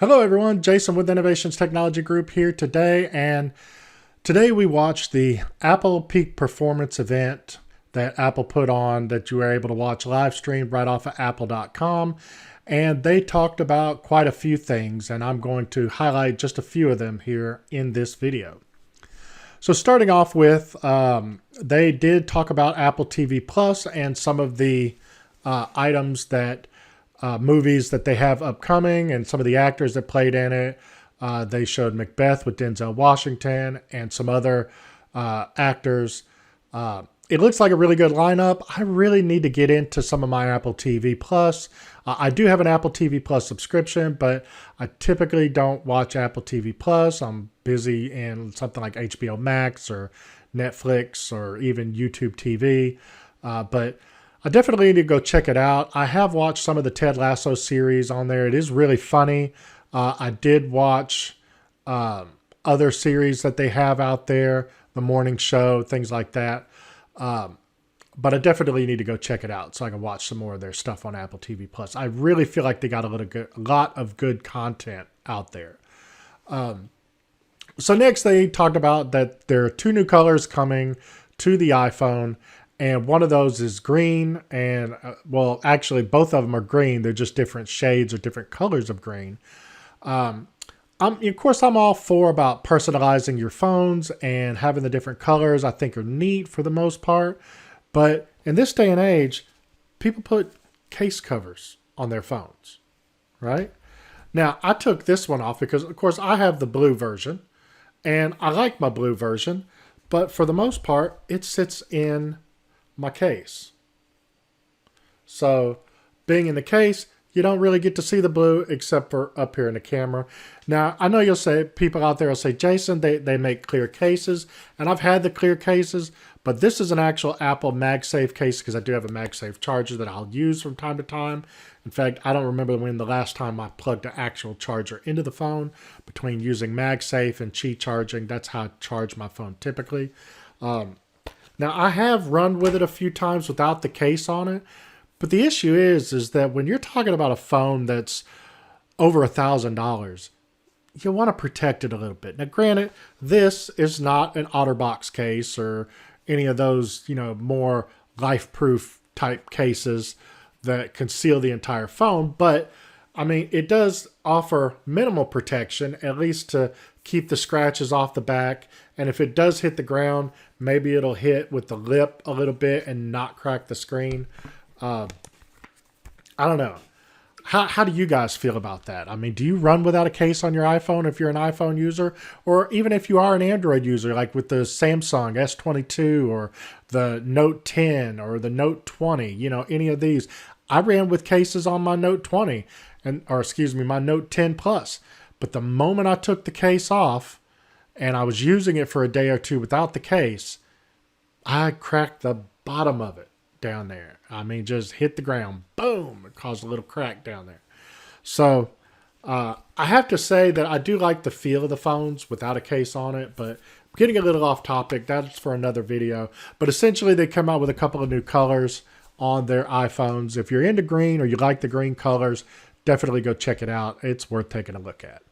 Hello everyone, Jason with Innovations Technology Group here today, and today we watched the Apple Peak Performance event that Apple put on that you were able to watch live streamed right off of apple.com, and they talked about quite a few things, and I'm going to highlight just a few of them here in this video. So starting off with, they did talk about Apple TV Plus and some of the items that movies that they have upcoming and some of the actors that played in it. They showed Macbeth with Denzel Washington and some other actors. It looks like a really good lineup. I really need to get into some of my Apple TV Plus. I do have an Apple TV Plus subscription, but I typically don't watch Apple TV Plus. I'm busy in something like HBO Max or Netflix or even YouTube TV. But I definitely need to go check it out. I have watched some of the Ted Lasso series on there. It is really funny. I did watch other series that they have out there, The Morning Show, things like that. But I definitely need to go check it out so I can watch some more of their stuff on Apple TV Plus. I really feel like they got a lot of good content out there. So next they talked about that there are two new colors coming to the iPhone. And one of those is green, and well, actually both of them are green. They're just different shades or different colors of green. Of course, I'm all for about personalizing your phones and having the different colors. I think are neat for the most part. But in this day and age, people put case covers on their phones, right? Now, I took this one off because, of course, I have the blue version, and I like my blue version. But for the most part, it sits in my case. So being in the case, you don't really get to see the blue except for up here in the camera. Now, I know you'll say, people out there will say, Jason, they make clear cases, and I've had the clear cases, but this is an actual Apple MagSafe case because I do have a MagSafe charger that I'll use from time to time. In fact, I don't remember when the last time I plugged an actual charger into the phone. Between using MagSafe and Qi charging, that's how I charge my phone typically. Now, I have run with it a few times without the case on it, but the issue is that when you're talking about a phone that's over $1,000, you want to protect it a little bit. Now, granted, this is not an OtterBox case or any of those, more life-proof type cases that conceal the entire phone, but I mean, it does offer minimal protection, at least to keep the scratches off the back. And if it does hit the ground, maybe it'll hit with the lip a little bit and not crack the screen. I don't know. How do you guys feel about that? I mean, do you run without a case on your iPhone if you're an iPhone user? Or even if you are an Android user, like with the Samsung S22 or the Note 10 or the Note 20, any of these. I ran with cases on my Note 20, my Note 10 Plus. But the moment I took the case off and I was using it for a day or two without the case, I cracked the bottom of it down there. I mean, just hit the ground. Boom! It caused a little crack down there. So I have to say that I do like the feel of the phones without a case on it, but getting a little off topic, that's for another video. But essentially, they come out with a couple of new colors on their iPhones. If you're into green or you like the green colors, definitely go check it out. It's worth taking a look at.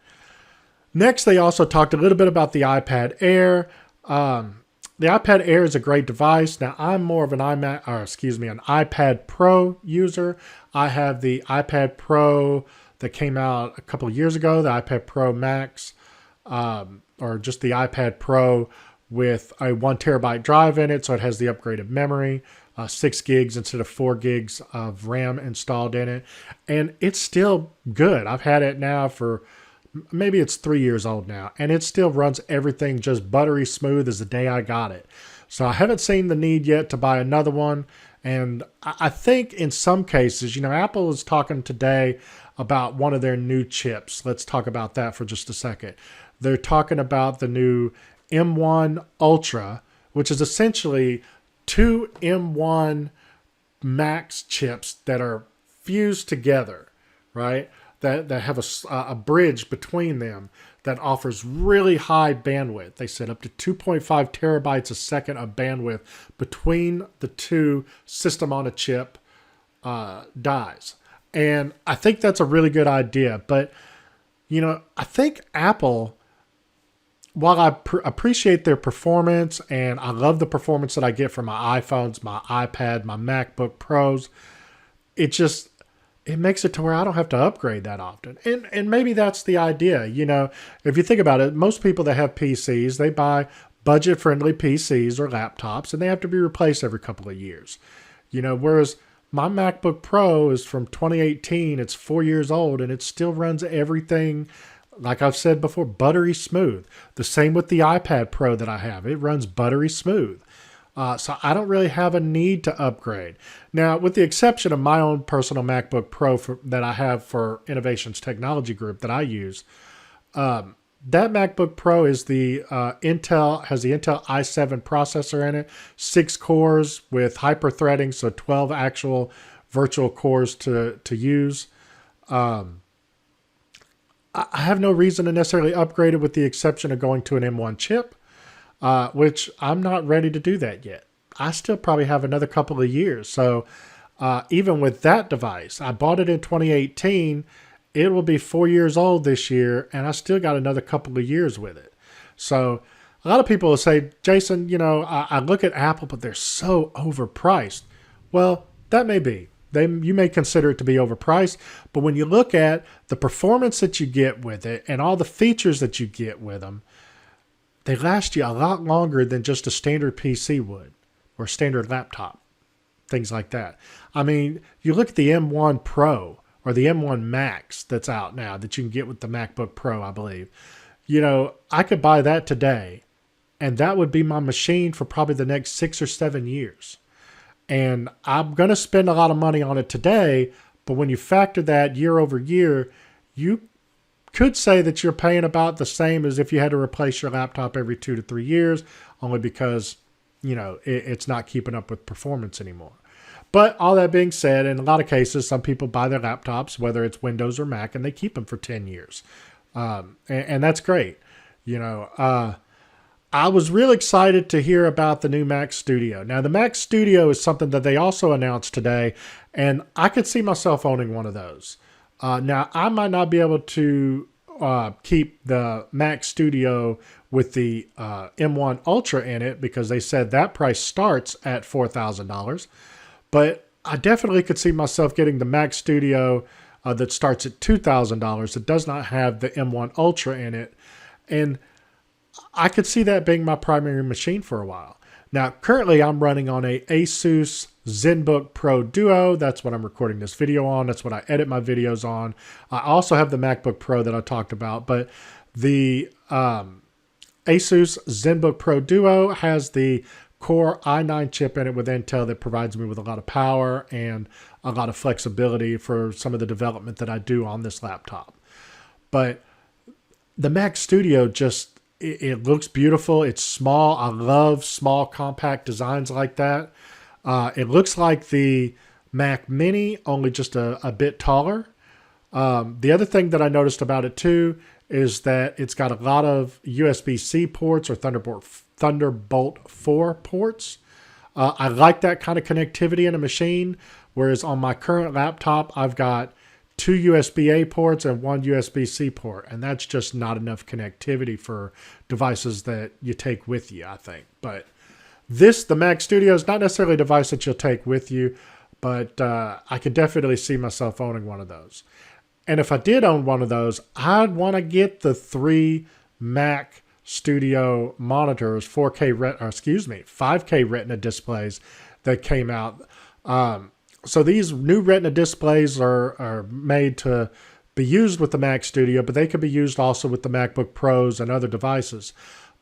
Next, they also talked a little bit about the iPad Air. The iPad Air is a great device. Now, I'm more of an iPad Pro user. I have the iPad Pro that came out a couple of years ago, the iPad Pro Max, or just the iPad Pro with a 1 terabyte drive in it, so it has the upgraded memory. 6 gigs instead of 4 gigs of RAM installed in it. And it's still good. I've had it now for, maybe it's 3 years old now. And it still runs everything just buttery smooth as the day I got it. So I haven't seen the need yet to buy another one. And I think in some cases, Apple is talking today about one of their new chips. Let's talk about that for just a second. They're talking about the new M1 Ultra, which is essentially 2 M1 Max chips that are fused together, right? That have a bridge between them that offers really high bandwidth. They said up to 2.5 terabytes a second of bandwidth between the two system on a chip dies. And I think that's a really good idea. But I think Apple, while I appreciate their performance and I love the performance that I get from my iPhones, my iPad, my MacBook Pros, it makes it to where I don't have to upgrade that often. And maybe that's the idea. If you think about it, most people that have PCs, they buy budget-friendly PCs or laptops, and they have to be replaced every couple of years. Whereas my MacBook Pro is from 2018. It's 4 years old, and it still runs everything, like I've said before, buttery smooth. The same with the iPad Pro that I have. It runs buttery smooth. So I don't really have a need to upgrade. Now, with the exception of my own personal MacBook Pro that I have for Innovations Technology Group that I use, that MacBook Pro is has the Intel i7 processor in it, 6 cores with hyper-threading, so 12 actual virtual cores to use. I have no reason to necessarily upgrade it with the exception of going to an M1 chip. Which I'm not ready to do that yet. I still probably have another couple of years. So even with that device, I bought it in 2018. It will be 4 years old this year, and I still got another couple of years with it. So a lot of people will say, Jason, I look at Apple, but they're so overpriced. Well, that may be. You may consider it to be overpriced, but when you look at the performance that you get with it and all the features that you get with them, they last you a lot longer than just a standard PC would or standard laptop, things like that. I mean, you look at the M1 Pro or the M1 Max that's out now that you can get with the MacBook Pro, I believe. I could buy that today, and that would be my machine for probably the next 6 or 7 years. And I'm going to spend a lot of money on it today, but when you factor that year over year, you could say that you're paying about the same as if you had to replace your laptop every 2 to 3 years, only because, it's not keeping up with performance anymore. But all that being said, in a lot of cases, some people buy their laptops, whether it's Windows or Mac, and they keep them for 10 years. And that's great. I was real excited to hear about the new Mac Studio. Now, the Mac Studio is something that they also announced today, and I could see myself owning one of those. Now, I might not be able to keep the Mac Studio with the M1 Ultra in it because they said that price starts at $4,000. But I definitely could see myself getting the Mac Studio that starts at $2,000 that does not have the M1 Ultra in it. And I could see that being my primary machine for a while. Now, currently I'm running on a Asus ZenBook Pro Duo. That's what I'm recording this video on. That's what I edit my videos on. I also have the MacBook Pro that I talked about, but the Asus ZenBook Pro Duo has the Core i9 chip in it with Intel that provides me with a lot of power and a lot of flexibility for some of the development that I do on this laptop. But the Mac Studio it looks beautiful. It's small. I love small, compact designs like that. It looks like the Mac Mini, only just a bit taller. The other thing that I noticed about it too is that it's got a lot of USB-C ports or Thunderbolt 4 ports. I like that kind of connectivity in a machine, whereas on my current laptop, I've got 2 USB-A ports and 1 USB-C port, and that's just not enough connectivity for devices that you take with you, I think. But the Mac Studio is not necessarily a device that you'll take with you, but I could definitely see myself owning one of those. And if I did own one of those, I'd want to get the 3 Mac Studio monitors, 5K Retina displays that came out. So these new Retina displays are made to be used with the Mac Studio, but they can be used also with the MacBook Pros and other devices.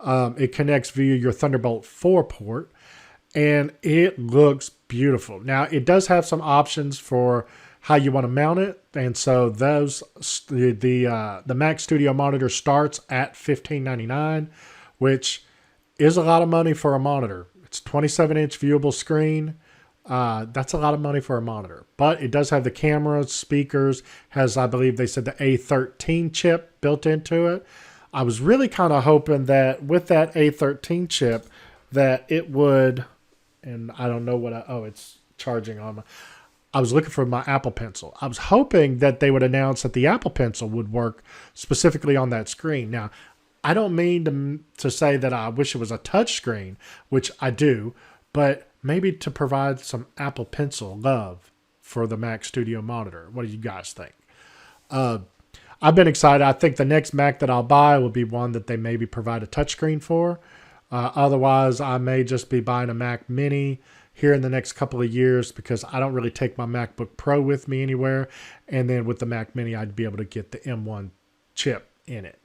It connects via your Thunderbolt 4 port, and it looks beautiful. Now, it does have some options for how you want to mount it, and so the Mac Studio monitor starts at $15.99, which is a lot of money for a monitor. It's 27-inch viewable screen. That's a lot of money for a monitor, but it does have the cameras, speakers, has, I believe they said, the A13 chip built into it. I was really kind of hoping that with that A13 chip that it would, and I don't know it's charging on my, I was looking for my Apple Pencil. I was hoping that they would announce that the Apple Pencil would work specifically on that screen. Now, I don't mean to say that I wish it was a touch screen, which I do, but maybe to provide some Apple Pencil love for the Mac Studio monitor. What do you guys think? I've been excited. I think the next Mac that I'll buy will be one that they maybe provide a touchscreen for. Otherwise, I may just be buying a Mac Mini here in the next couple of years because I don't really take my MacBook Pro with me anywhere. And then with the Mac Mini, I'd be able to get the M1 chip in it.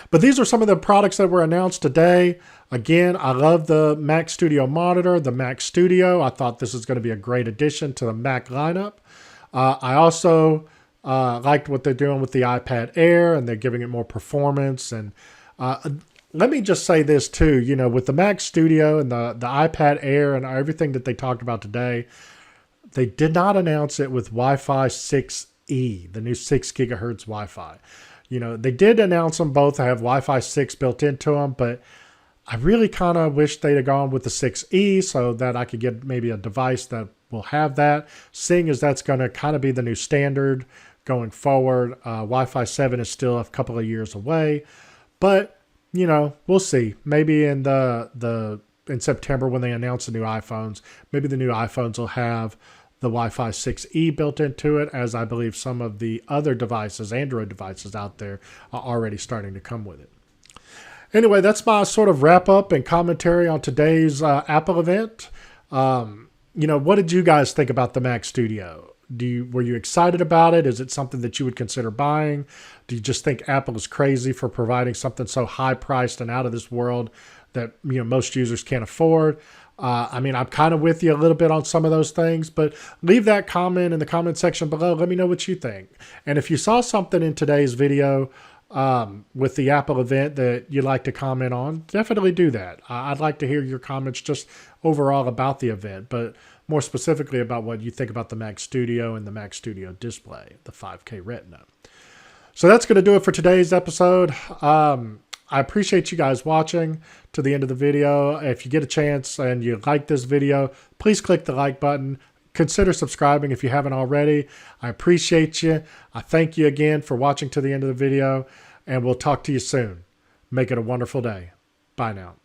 But these are some of the products that were announced today. Again, I love the Mac Studio monitor, the Mac Studio. I thought this is going to be a great addition to the Mac lineup. I also liked what they're doing with the iPad Air, and they're giving it more performance. And let me just say this too, with the Mac Studio and the iPad Air and everything that they talked about today, they did not announce it with Wi-Fi 6E, the new 6 gigahertz Wi-Fi. They did announce them both. I have Wi-Fi 6 built into them, but I really kind of wish they'd have gone with the 6E so that I could get maybe a device that will have that, seeing as that's going to kind of be the new standard going forward. Wi-Fi 7 is still a couple of years away, but we'll see. Maybe in in September when they announce the new iPhones, maybe the new iPhones will have the Wi-Fi 6E built into it, as I believe some of the other devices, Android devices out there, are already starting to come with it. Anyway, that's my sort of wrap up and commentary on today's Apple event. What did you guys think about the Mac Studio? Were you excited about it? Is it something that you would consider buying? Do you just think Apple is crazy for providing something so high priced and out of this world that most users can't afford? I'm kind of with you a little bit on some of those things, but leave that comment in the comment section below. Let me know what you think. And if you saw something in today's video with the Apple event that you'd like to comment on, definitely do that. I'd like to hear your comments just overall about the event, but more specifically about what you think about the Mac Studio and the Mac Studio display, the 5K Retina. So that's going to do it for today's episode. I appreciate you guys watching to the end of the video. If you get a chance and you like this video, please click the like button. Consider subscribing if you haven't already. I appreciate you. I thank you again for watching to the end of the video, and we'll talk to you soon. Make it a wonderful day. Bye now.